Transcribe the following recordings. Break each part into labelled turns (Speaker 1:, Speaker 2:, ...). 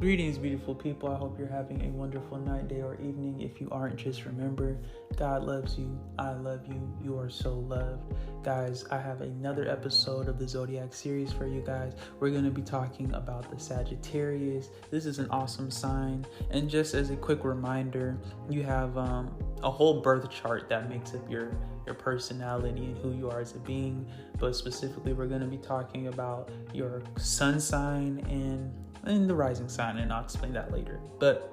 Speaker 1: Greetings, beautiful people. I hope you're having a wonderful night, day, or evening. If you aren't, just remember, God loves you. I love you. You are so loved. Guys, I have another episode of the Zodiac Series for you guys. We're going to be talking about the Sagittarius. This is an awesome sign. And just as a quick reminder, you have a whole birth chart that makes up your personality and who you are as a being. But specifically, we're going to be talking about your sun sign and the rising sign, and I'll explain that later. But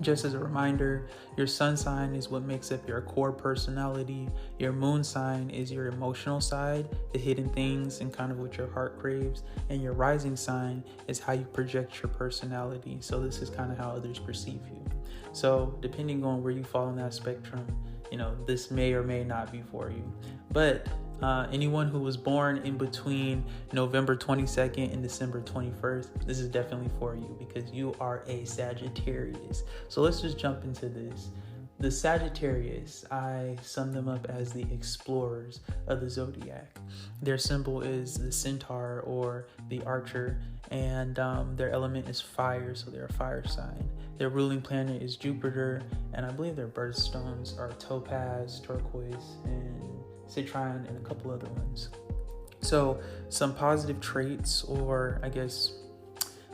Speaker 1: just as a reminder, your sun sign is what makes up your core personality. Your moon sign is your emotional side, the hidden things and kind of what your heart craves. And your rising sign is how you project your personality. So this is kind of how others perceive you. So depending on where you fall in that spectrum, this may or may not be for you. But anyone who was born in between November 22nd and December 21st, this is definitely for you because you are a Sagittarius. So let's just jump into this. The Sagittarius, I sum them up as the explorers of the zodiac. Their symbol is the centaur or the archer, and their element is fire, so they're a fire sign. Their ruling planet is Jupiter, and I believe their birthstones are topaz, turquoise, and citrine, and a couple other ones. So some positive traits, or I guess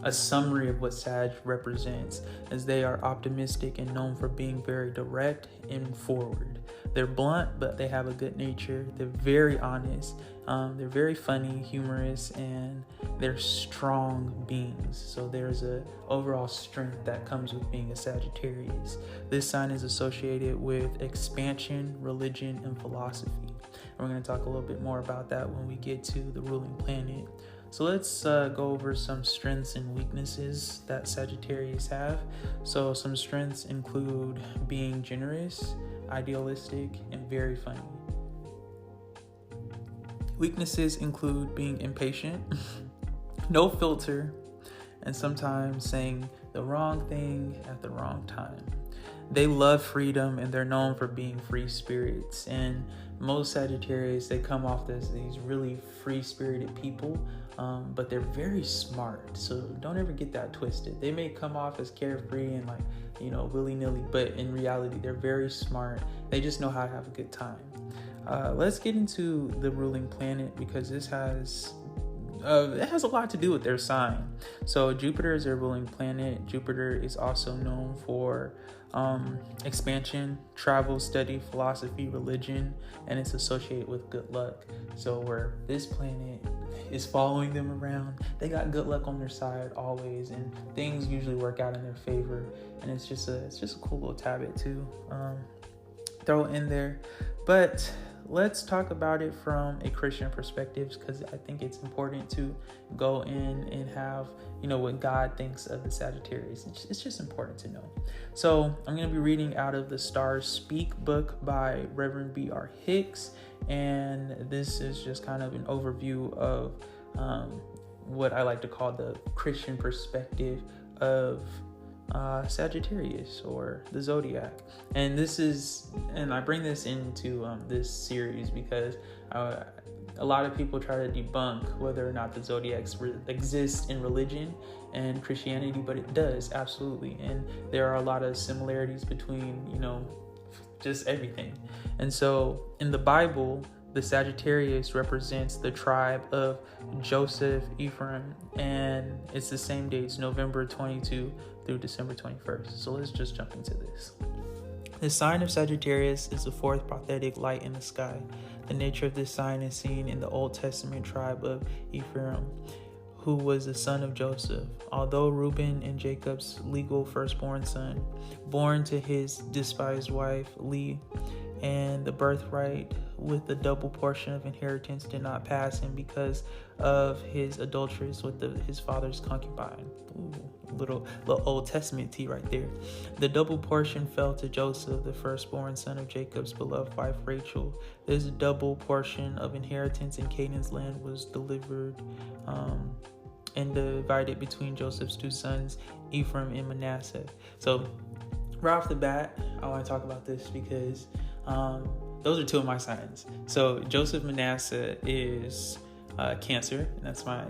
Speaker 1: a summary of what Sag represents, is they are optimistic and known for being very direct and forward. They're blunt, but they have a good nature. They're very honest. They're very funny, humorous, and they're strong beings. So there's a overall strength that comes with being a Sagittarius. This sign is associated with expansion, religion, and philosophy. And we're going to talk a little bit more about that when we get to the ruling planet. So let's go over some strengths and weaknesses that Sagittarius have. So some strengths include being generous, idealistic, and very funny. Weaknesses include being impatient, no filter, and sometimes saying the wrong thing at the wrong time. They love freedom and they're known for being free spirits. And most Sagittarius, they come off as these really free-spirited people, but they're very smart. So don't ever get that twisted. They may come off as carefree and willy-nilly, but in reality, they're very smart. They just know how to have a good time. Let's get into the ruling planet because this has it has a lot to do with their sign. So Jupiter is their ruling planet. Jupiter is also known for expansion, travel, study, philosophy, religion, and it's associated with good luck. So where this planet is following them around, they got good luck on their side always, and things usually work out in their favor. And it's just a cool little tidbit to throw in there. But let's talk about it from a Christian perspective because I think it's important to go in and have, what God thinks of the Sagittarius. It's just important to know. So I'm going to be reading out of the Stars Speak book by Reverend B.R. Hicks. And this is just kind of an overview of what I like to call the Christian perspective of Sagittarius or the zodiac. And I bring this into this series because a lot of people try to debunk whether or not the zodiacs exist in religion and Christianity, but it does, absolutely. And there are a lot of similarities between just everything. And so in the Bible, the Sagittarius represents the tribe of Joseph, Ephraim, and it's the same dates, November 22 through December 21st. So let's just jump into this. The sign of Sagittarius is the fourth prophetic light in the sky. The nature of this sign is seen in the Old Testament tribe of Ephraim, who was the son of Joseph. Although Reuben and Jacob's legal firstborn son, born to his despised wife Leah, and the birthright with the double portion of inheritance did not pass him because of his adulteries with his father's concubine. Ooh, little Old Testament tea right there. The double portion fell to Joseph, the firstborn son of Jacob's beloved wife Rachel. This double portion of inheritance in Canaan's land was delivered and divided between Joseph's two sons, Ephraim and Manasseh. So right off the bat, I want to talk about this because those are two of my signs. So Joseph Manasseh is Cancer, and that's my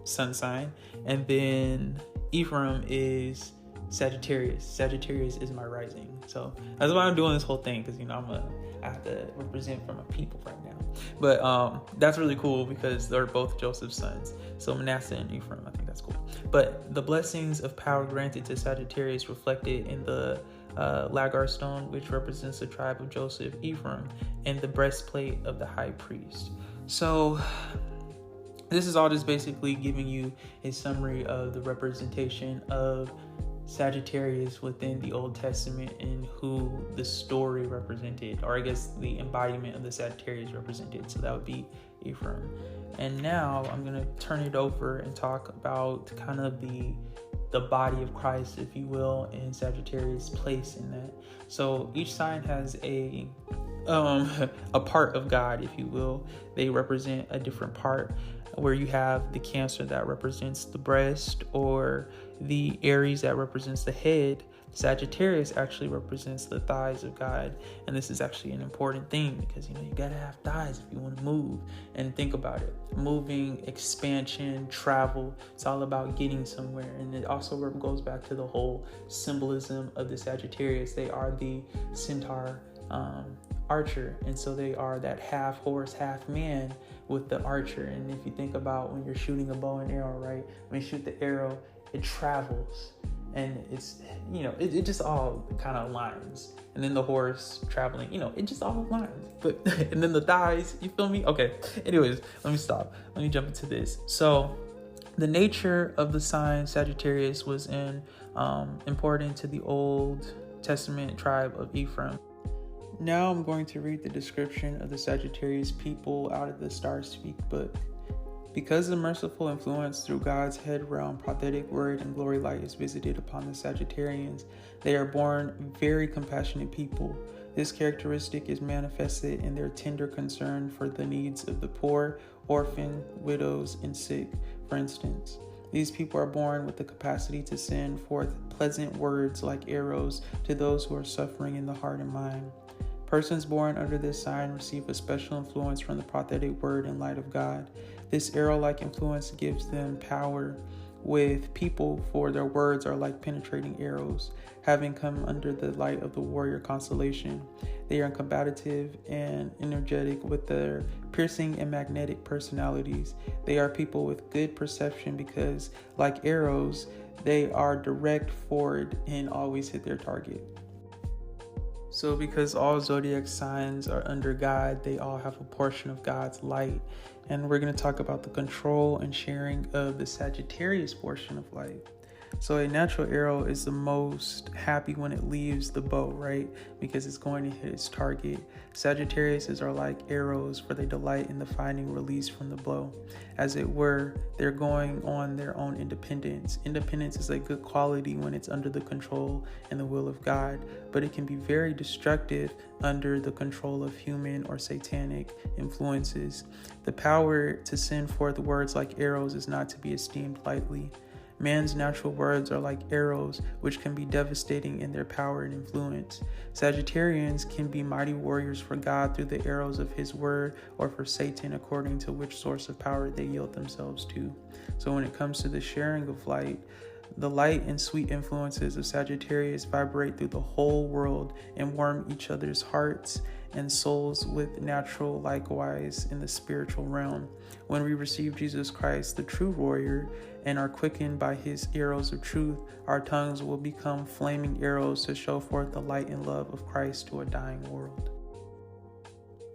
Speaker 1: sun sign. And then Ephraim is Sagittarius. Sagittarius is my rising. So that's why I'm doing this whole thing, because I have to represent for my people right now. But that's really cool because they're both Joseph's sons. So Manasseh and Ephraim, I think that's cool. But the blessings of power granted to Sagittarius reflected in the Lagar stone, which represents the tribe of Joseph, Ephraim, and the breastplate of the high priest. So this is all just basically giving you a summary of the representation of Sagittarius within the Old Testament and who the story represented, or I guess the embodiment of the Sagittarius represented. So that would be Ephraim. And now I'm going to turn it over and talk about kind of the body of Christ, if you will, and Sagittarius' place in that. So each sign has a part of God, if you will. They represent a different part, where you have the Cancer that represents the breast, or the Aries that represents the head. Sagittarius actually represents the thighs of God. And this is actually an important thing, because you gotta have thighs if you want to move. And think about it, moving, expansion, travel, it's all about getting somewhere. And it also goes back to the whole symbolism of the Sagittarius. They are the centaur archer, and so they are that half horse, half man with the archer. And if you think about when you're shooting a bow and arrow, right, when you shoot the arrow, it travels, and it's it just all kind of aligns. And then the horse traveling, it just all aligns. But and then the thighs, you feel me? Okay, anyways, let me jump into this. So the nature of the sign Sagittarius was important to the Old Testament tribe of Ephraim. Now I'm going to read the description of the Sagittarius people out of the Star Speak book. Because the merciful influence through God's head realm, prophetic word, and glory light is visited upon the Sagittarians, they are born very compassionate people. This characteristic is manifested in their tender concern for the needs of the poor, orphan, widows, and sick, for instance. These people are born with the capacity to send forth pleasant words like arrows to those who are suffering in the heart and mind. Persons born under this sign receive a special influence from the prophetic word and light of God. This arrow-like influence gives them power with people, for their words are like penetrating arrows, having come under the light of the warrior constellation. They are combative and energetic with their piercing and magnetic personalities. They are people with good perception because, like arrows, they are direct forward and always hit their target. So because all zodiac signs are under God, they all have a portion of God's light. And we're going to talk about the control and sharing of the Sagittarius portion of light. So a natural arrow is the most happy when it leaves the bow, right? Because it's going to hit its target. Sagittariuses are like arrows, for they delight in the finding release from the blow. As it were, they're going on their own independence. Independence is a good quality when it's under the control and the will of God, but it can be very destructive under the control of human or satanic influences. The power to send forth words like arrows is not to be esteemed lightly. Man's natural words are like arrows, which can be devastating in their power and influence. Sagittarians can be mighty warriors for God through the arrows of his word, or for Satan according to which source of power they yield themselves to. So when it comes to the sharing of light, the light and sweet influences of Sagittarius vibrate through the whole world and warm each other's hearts and souls with natural likewise in the spiritual realm. When we receive Jesus Christ, the true warrior, and are quickened by his arrows of truth, our tongues will become flaming arrows to show forth the light and love of Christ to a dying world.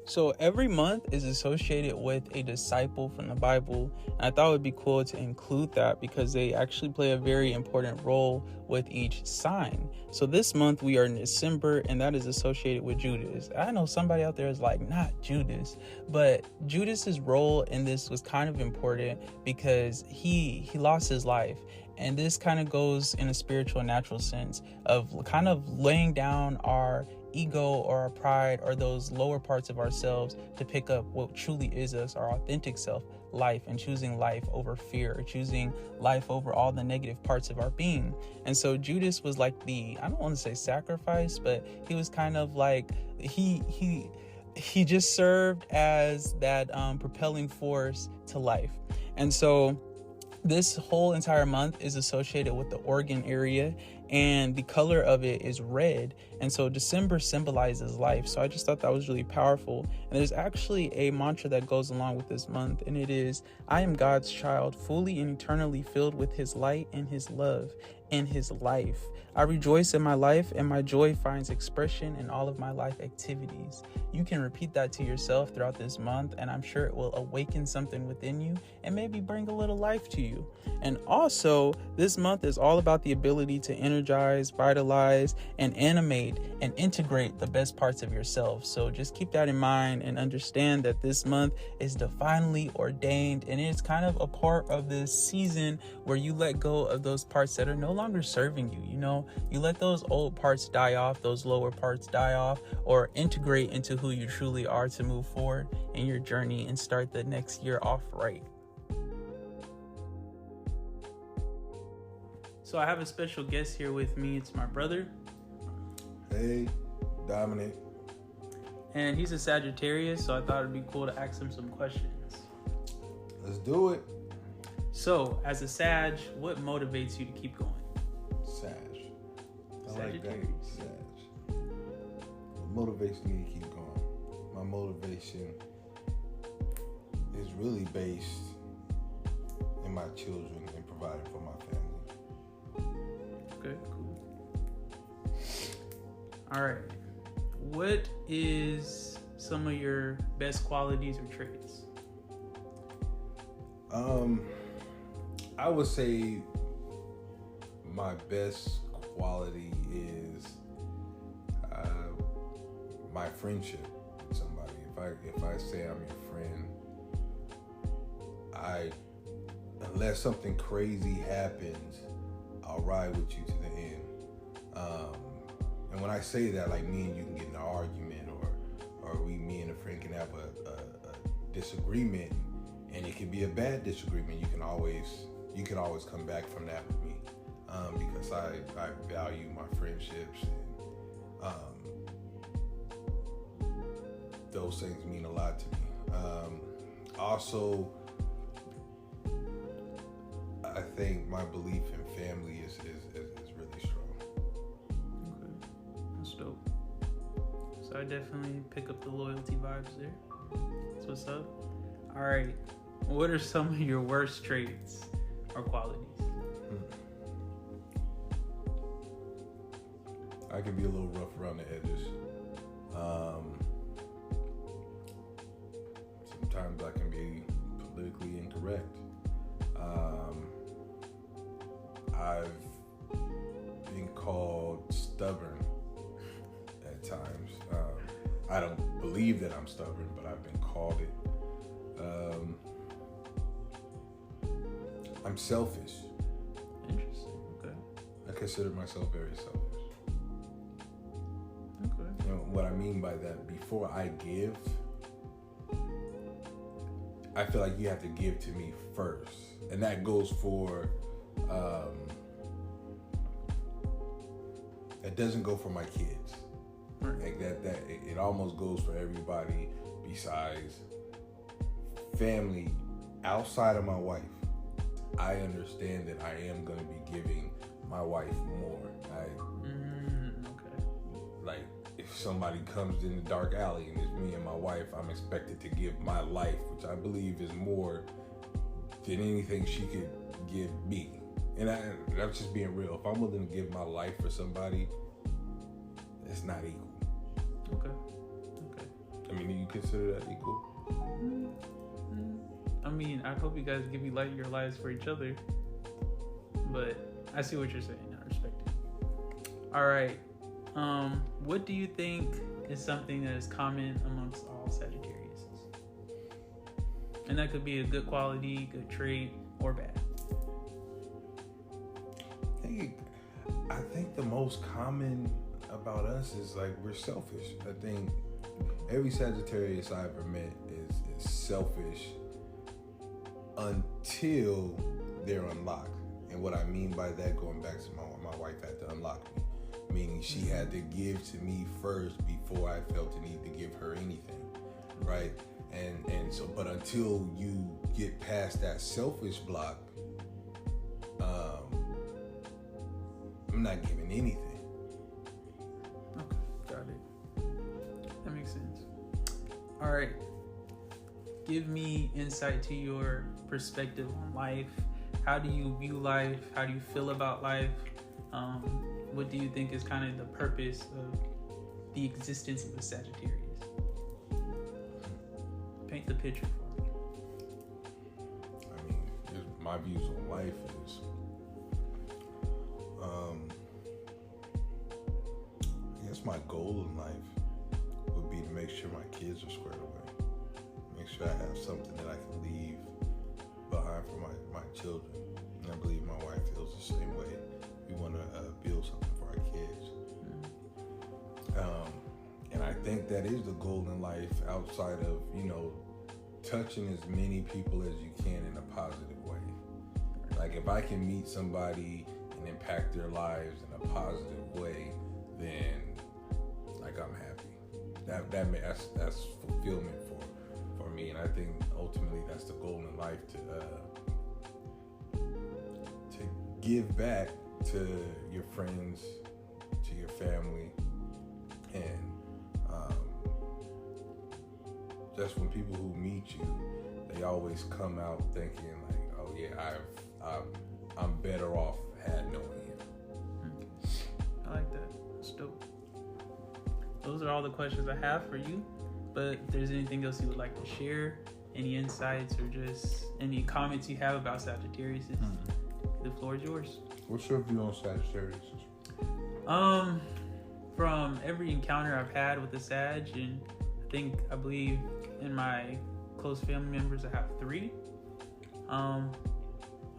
Speaker 1: So every month is associated with a disciple from the Bible. And I thought it would be cool to include that because they actually play a very important role with each sign. So this month we are in December, and that is associated with Judas. I know somebody out there is like, not Judas, but Judas's role in this was kind of important because he lost his life. And this kind of goes in a spiritual and natural sense of kind of laying down our ego or our pride or those lower parts of ourselves to pick up what truly is us, our authentic self, life, and choosing life over fear, or choosing life over all the negative parts of our being. And so Judas was like I don't want to say sacrifice, but he was kind of like he just served as that propelling force to life. And so This whole entire month is associated with the organ area, and the color of it is red. And so December symbolizes life. So I just thought that was really powerful. And there's actually a mantra that goes along with this month, and it is, I am God's child, fully and eternally filled with his light and his love and his life. I rejoice in my life, and my joy finds expression in all of my life activities. You can repeat that to yourself throughout this month, and I'm sure it will awaken something within you and maybe bring a little life to you. And also, this month is all about the ability to energize, vitalize, and animate and integrate the best parts of yourself. So just keep that in mind and understand that this month is divinely ordained, and it's kind of a part of this season where you let go of those parts that are no longer serving you. You know, you let those old parts die off, those lower parts die off, or integrate into who you truly are to move forward in your journey and start the next year off right. So I have a special guest here with me. It's my brother.
Speaker 2: Hey, Dominic.
Speaker 1: And he's a Sagittarius, so I thought it'd be cool to ask him some questions.
Speaker 2: Let's do it.
Speaker 1: So, as a Sag, what motivates you to keep going?
Speaker 2: Sag. I like that.
Speaker 1: Sagittarius.
Speaker 2: Sag. What motivates me to keep going? My motivation is really based in my children and providing for my family.
Speaker 1: Okay, cool. All right. What is some of your best qualities or traits?
Speaker 2: I would say my best quality is my friendship with somebody. If I say I'm your friend, unless something crazy happens, I'll ride with you to the end. And when I say that, like, me and you can get in an argument, or me and a friend can have a disagreement, and it can be a bad disagreement. You can always come back from that with me, because I value my friendships, and those things mean a lot to me. Also, I think my belief in family is really strong.
Speaker 1: Okay, that's dope. So I definitely pick up the loyalty vibes there. That's what's up. All right, what are some of your worst traits or qualities?
Speaker 2: I can be a little rough around the edges. Sometimes I can be politically incorrect. I've been called stubborn at times. I don't believe that I'm stubborn, but I've been called it. I'm selfish.
Speaker 1: Interesting. Okay.
Speaker 2: I consider myself very selfish.
Speaker 1: Okay.
Speaker 2: You know, what I mean by that, before I give, I feel like you have to give to me first. And that goes for, that doesn't go for my kids.
Speaker 1: Right.
Speaker 2: Like it almost goes for everybody besides family outside of my wife. I understand that I am going to be giving my wife more.
Speaker 1: Okay.
Speaker 2: Like, if somebody comes in the dark alley and it's me and my wife, I'm expected to give my life, which I believe is more than anything she could give me. And I'm just being real. If I'm willing to give my life for somebody, it's not equal.
Speaker 1: Okay.
Speaker 2: I mean, do you consider that equal?
Speaker 1: I mean, I hope you guys give your lives for each other. But I see what you're saying. I respect it. All right. What do you think is something that is common amongst all Sagittarius? And that could be a good quality, good trait, or bad.
Speaker 2: I think the most common about us is, like, we're selfish. I think every Sagittarius I ever met is selfish until they're unlocked. And what I mean by that, going back to my wife had to unlock me, meaning she had to give to me first before I felt the need to give her anything, right? And so, but until you get past that selfish block, I'm not giving anything.
Speaker 1: Okay, got it. That makes sense. All right. Give me insight to your perspective on life. How do you view life? How do you feel about life? What do you think is kind of the purpose of the existence of the Sagittarius? Paint the picture for me.
Speaker 2: I mean, my views on life is, I guess my goal in life would be to make sure my kids are squared away. Make sure I have something that I can leave behind for my children. And I believe my wife feels the same way. We want to build something for our kids. And I think that is the goal in life, outside of, touching as many people as you can in a positive way. Like, if I can meet somebody and impact their lives in a positive way, then like, I'm happy. That's fulfillment for me. And I think ultimately that's the goal in life, to give back to your friends, to your family, and just when people who meet you, they always come out thinking like, oh yeah, I'm better off had knowing him.
Speaker 1: I like that. That's dope. Those are all the questions I have for you. But if there's anything else you would like to share, any insights or just any comments you have about Sagittarius, the floor is yours.
Speaker 2: What's your view on Sagittarius?
Speaker 1: From every encounter I've had with the Sag, and I believe in my close family members, I have 3. I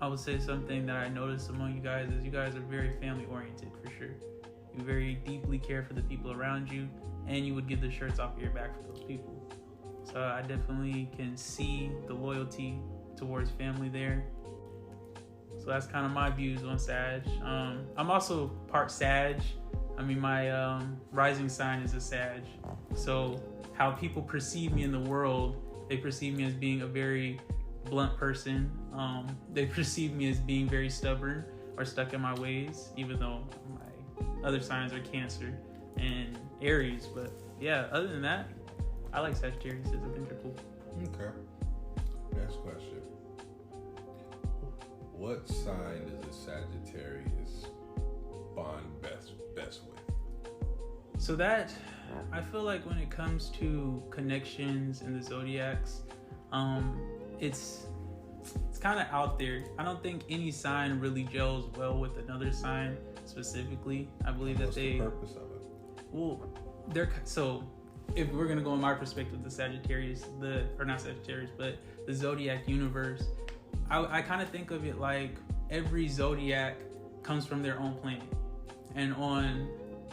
Speaker 1: would say something that I noticed among you guys is you guys are very family oriented, for sure. You very deeply care for the people around you, and you would give the shirts off your back for those people. So I definitely can see the loyalty towards family there. So that's kind of my views on Sag. I'm also part Sag. I mean, my rising sign is a Sag. So how people perceive me in the world, they perceive me as being a very blunt person. They perceive me as being very stubborn or stuck in my ways, even though my other signs are Cancer and Aries. But yeah, other than that, I like Sagittarius. I think they're cool.
Speaker 2: Okay. Next question. What sign does a Sagittarius bond best with?
Speaker 1: So that, I feel like when it comes to connections in the zodiacs, it's kind of out there. I don't think any sign really gels well with another sign specifically. I believe
Speaker 2: What's
Speaker 1: that
Speaker 2: the purpose of it?
Speaker 1: Well, so if we're gonna go in my perspective, the Sagittarius, not Sagittarius, but the zodiac universe, I kind of think of it like every zodiac comes from their own planet, and on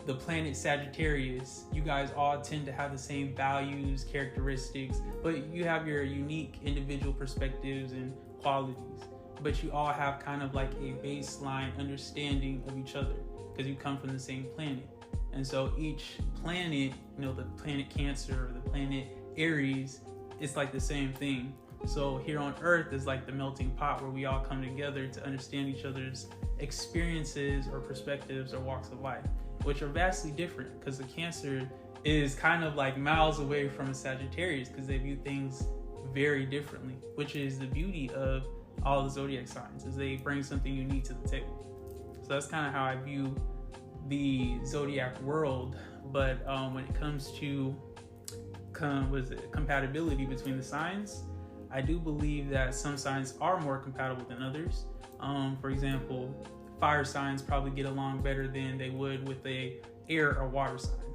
Speaker 1: the planet Sagittarius, you guys all tend to have the same values, characteristics, but you have your unique individual perspectives and qualities. But you all have kind of like a baseline understanding of each other because you come from the same planet. And so each planet, the planet Cancer or the planet Aries, it's like the same thing. So here on Earth is like the melting pot where we all come together to understand each other's experiences or perspectives or walks of life, which are vastly different because the Cancer is kind of like miles away from a Sagittarius because they view things very differently, which is the beauty of all the zodiac signs, is they bring something unique to the table. So that's kind of how I view the zodiac world. But when it comes to compatibility between the signs, I do believe that some signs are more compatible than others. For example, fire signs probably get along better than they would with a air or water sign.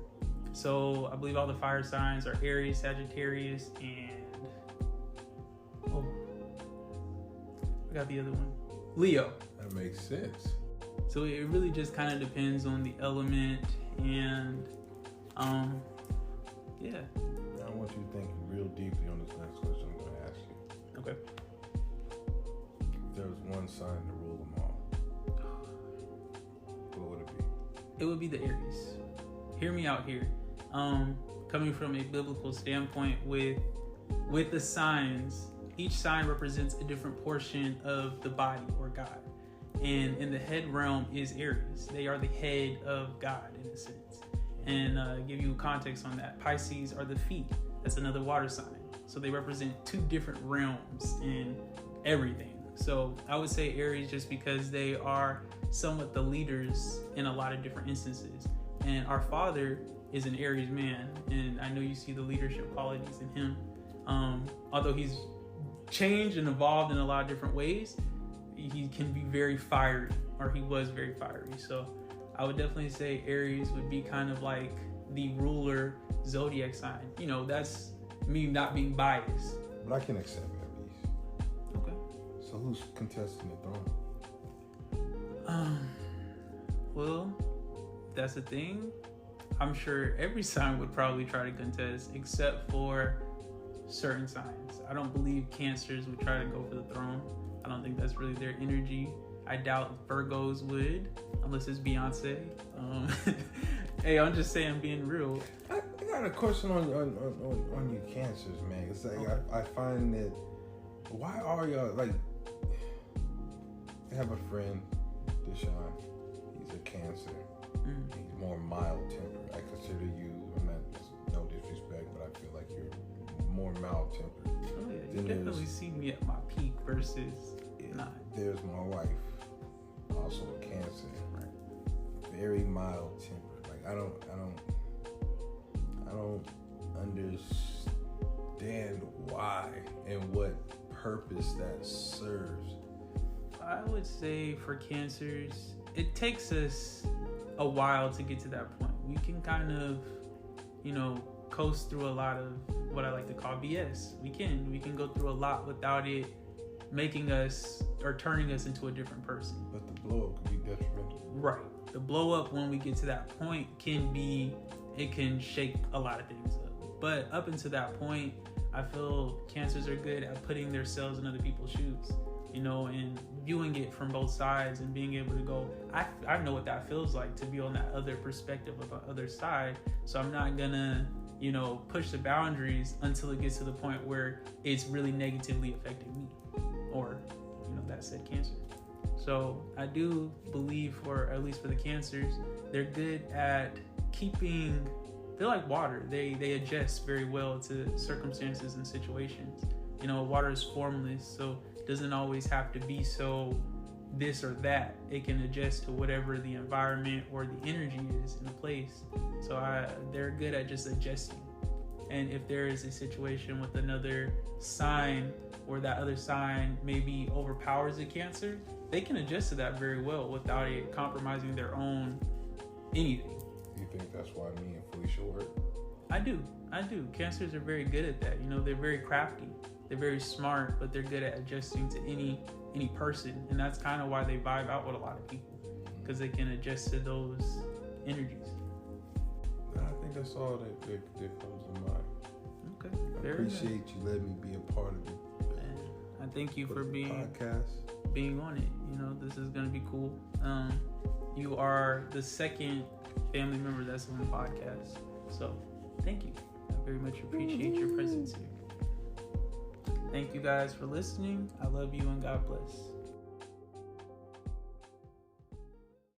Speaker 1: So I believe all the fire signs are Aries, Sagittarius, and I got the other one, Leo.
Speaker 2: That makes sense.
Speaker 1: So it really just kind of depends on the element, and yeah.
Speaker 2: Now I want you to think real deeply on this next question I'm going to ask you.
Speaker 1: Okay.
Speaker 2: If there was one sign to rule them all, what would it be?
Speaker 1: It would be the Aries. Hear me out here. Coming from a biblical standpoint, with the signs, each sign represents a different portion of the body or God. And in the head realm is Aries. They are the head of God in a sense. And give you context on that. Pisces are the feet. That's another water sign. So they represent two different realms in everything. So I would say Aries just because they are somewhat the leaders in a lot of different instances. And our father is an Aries man, and I know you see the leadership qualities in him. Although he's changed and evolved in a lot of different ways, he can be very fiery, or he was very fiery. So I would definitely say Aries would be kind of like the ruler zodiac sign. You know, that's me not being biased.
Speaker 2: But I can accept Aries.
Speaker 1: Okay.
Speaker 2: So who's contesting the throne?
Speaker 1: Well, that's the thing. I'm sure every sign would probably try to contest, except for certain signs. I don't believe Cancers would try to go for the throne. I don't think that's really their energy. I doubt Virgos would, unless it's Beyonce. Hey, I'm just saying, being real.
Speaker 2: I got a question on you Cancers, man. It's like, okay. I find that, why are y'all, like, I have a friend, Deshaun. He's a Cancer. He's more mild tempered. I consider you, I'm not, no disrespect, but I feel like you're more mild tempered.
Speaker 1: Oh yeah, you definitely see me at my peak versus not.
Speaker 2: There's my wife, also a Cancer, right? Very mild tempered. Like I don't understand why and what purpose that serves.
Speaker 1: I would say for Cancers, it takes us a while to get to that point. We can kind of, coast through a lot of what I like to call BS. We can go through a lot without it making us or turning us into a different person.
Speaker 2: But the blow up can be detrimental.
Speaker 1: Right. The blow up when we get to that point can shake a lot of things up. But up until that point, I feel Cancers are good at putting themselves in other people's shoes, and viewing it from both sides and being able to go, I know what that feels like to be on that other perspective of the other side. So I'm not gonna, push the boundaries until it gets to the point where it's really negatively affecting me or, that said Cancer. So I do believe at least for the Cancers, they're good at they're like water. They adjust very well to circumstances and situations. Water is formless, so it doesn't always have to be so this or that. It can adjust to whatever the environment or the energy is in the place. So they're good at just adjusting. And if there is a situation with another sign or that other sign maybe overpowers the Cancer, they can adjust to that very well without it compromising their own anything.
Speaker 2: Do you think that's why me and Felicia work?
Speaker 1: I do. Cancers are very good at that. They're very crafty. They're very smart, but they're good at adjusting to any person. And that's kind of why they vibe out with a lot of people, because they can adjust to those energies.
Speaker 2: I think that's all that comes to mind.
Speaker 1: Okay.
Speaker 2: I appreciate you letting me be a part of it.
Speaker 1: I thank you for being on it. This is going to be cool. You are the second family member that's on the podcast. So thank you. I very much appreciate your presence here. Thank you guys for listening. I love you and God bless.